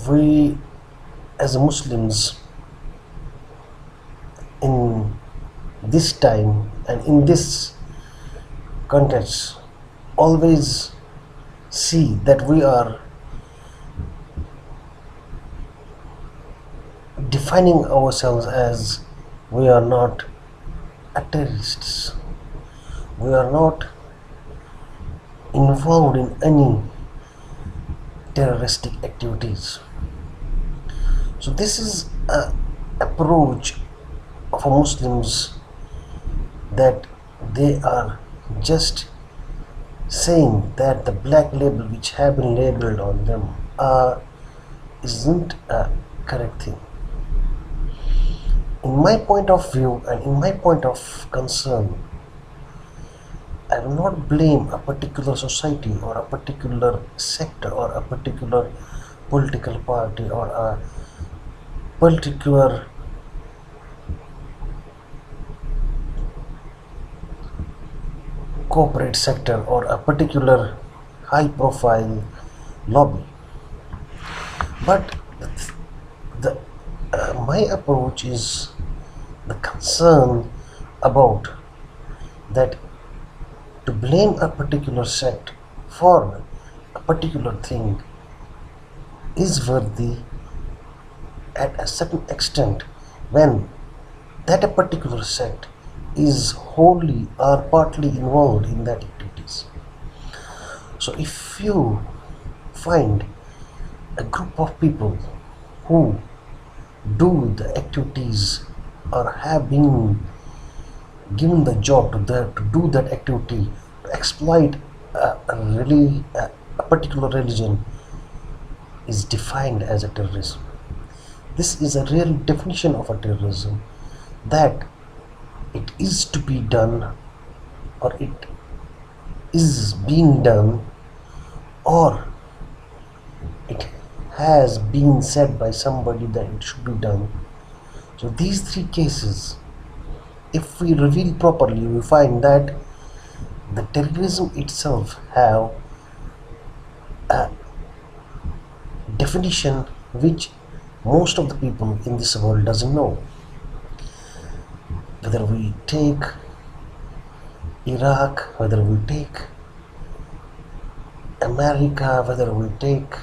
We as Muslims in this time and in this context always see that we are defining ourselves as we are not a terrorists. We are not involved in any terroristic activities. So this is a approach of Muslims that they are just saying that the black label which have been labeled on them isn't a correct thing. In my point of view and in my point of concern, I will not blame a particular society or a particular sector or a particular political party or a particular corporate sector or a particular high profile lobby. But the my approach is the concern about that to blame a particular sect for a particular thing is worthy at a certain extent when that a particular sect is wholly or partly involved in that activities. So if you find a group of people who do the activities or have been given the job to do that activity to exploit a particular religion is defined as a terrorism. This is a real definition of a terrorism, that it is to be done or it is being done or it has been said by somebody that it should be done. So these three cases, if we reveal properly, we find that the terrorism itself have a definition which most of the people in this world doesn't know. Whether we take Iraq, whether we take America, whether we take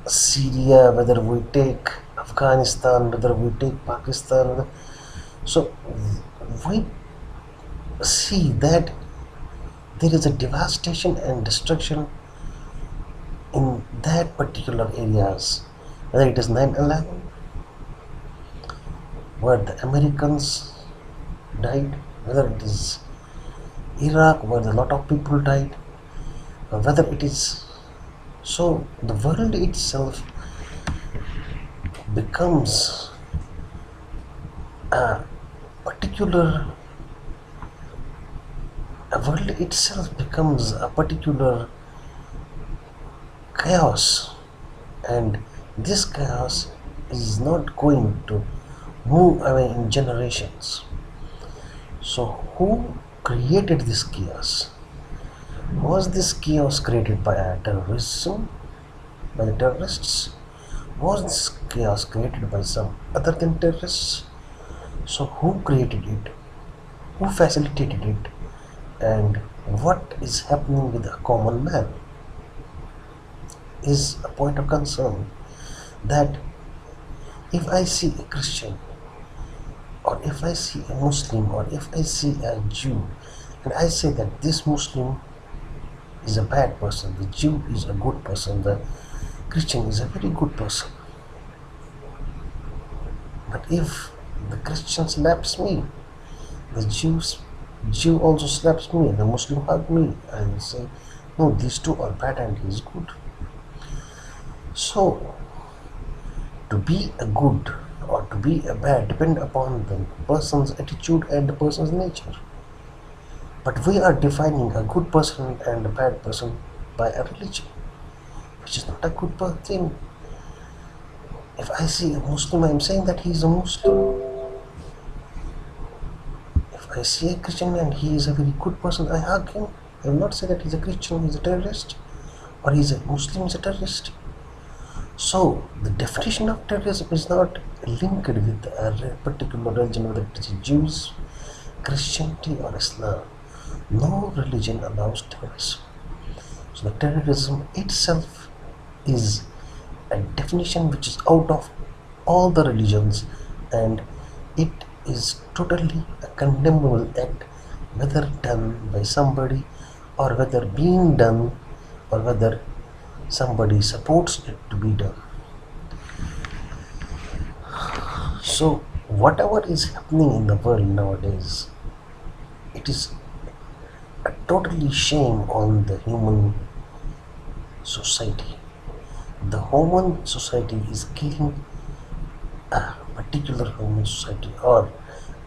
Syria, whether we take Afghanistan, whether we take Pakistan, so we see that there is a devastation and destruction in that particular areas, whether it is 9/11, where the Americans died, whether it is Iraq, where a lot of people died, or whether it is, so the world itself becomes a particular a world itself becomes a particular chaos, and this chaos is not going to move away in generations. So who created this chaos? Was this chaos created by a terrorism, by the terrorists? Was this chaos created by some other than terrorists? So who created it? Who facilitated it? And what is happening with a common man is a point of concern. That if I see a Christian, or if I see a Muslim, or if I see a Jew, and I say that this Muslim is a bad person, the Jew is a good person, the Christian is a very good person. But if the Christian slaps me, the Jew also slaps me, the Muslim hug me, I will say, no, these two are bad and he is good. So, to be a good or to be a bad depend upon the person's attitude and the person's nature. But we are defining a good person and a bad person by a religion, which is not a good thing. If I see a Muslim, I am saying that he is a Muslim. If I see a Christian and he is a very good person, I hug him. I will not say that he's a Christian, he's a terrorist, or he's a Muslim, he's a terrorist. So the definition of terrorism is not linked with a particular religion, whether it is Jews, Christianity, or Islam. No religion allows terrorism. So the terrorism itself is a definition which is out of all the religions, and it is totally a condemnable act, whether done by somebody or whether being done or whether somebody supports it to be done. So whatever is happening in the world nowadays, it is a totally shame on the human society. The human society is killing a particular human society, or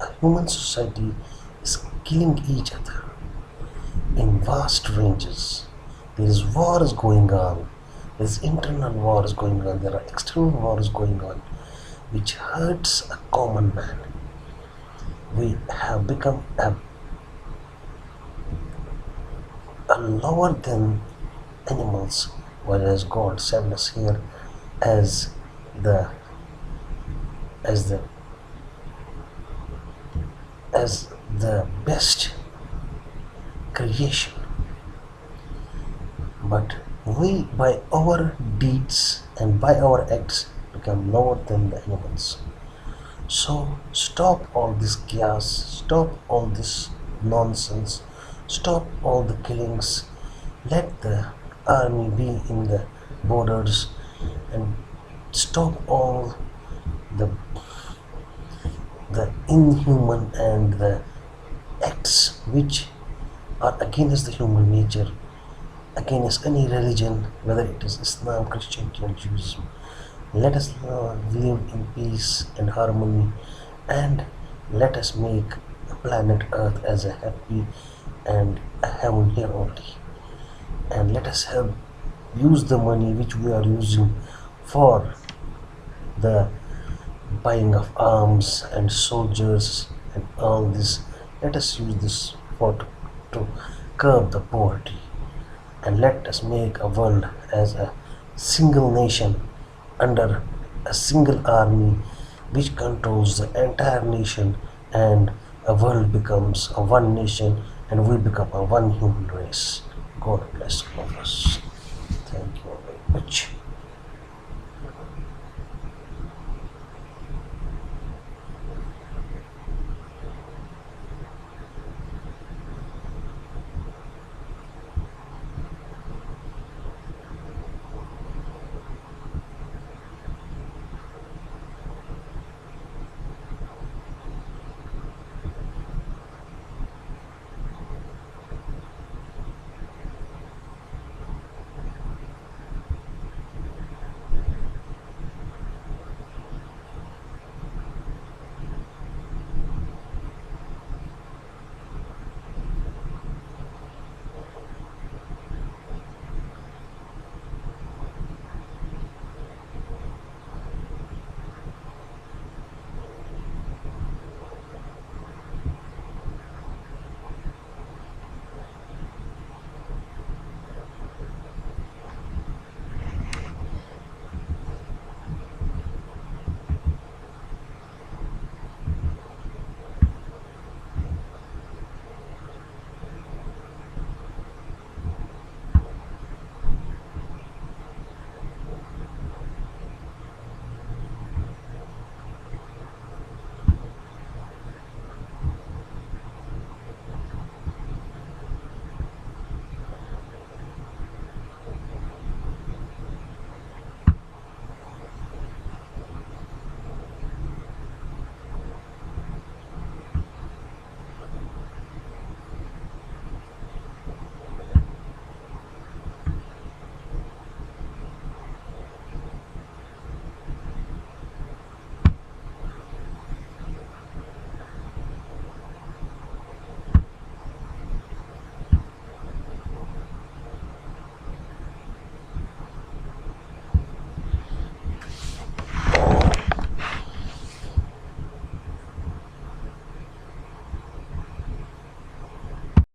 a human society is killing each other in vast ranges. There is wars going on, there is internal wars going on, there are external wars going on, which hurts a common man. We have become a lower than animals, whereas God sent us here as the as the as the best creation. But we, by our deeds and by our acts, become lower than the animals. So stop all this chaos, stop all this nonsense, stop all the killings. Let the army be in the borders and stop all the the inhuman and the acts which are against the human nature, against any religion, whether it is Islam, Christianity, or Judaism. Let us live in peace and harmony, and let us make planet Earth as a happy and a heaven here only. And let us help use the money which we are using for the buying of arms and soldiers and all this. Let us use this to curb the poverty, and let us make a world as a single nation under a single army which controls the entire nation, and a world becomes a one nation and we become a one human race. God bless all of us. Thank you very much.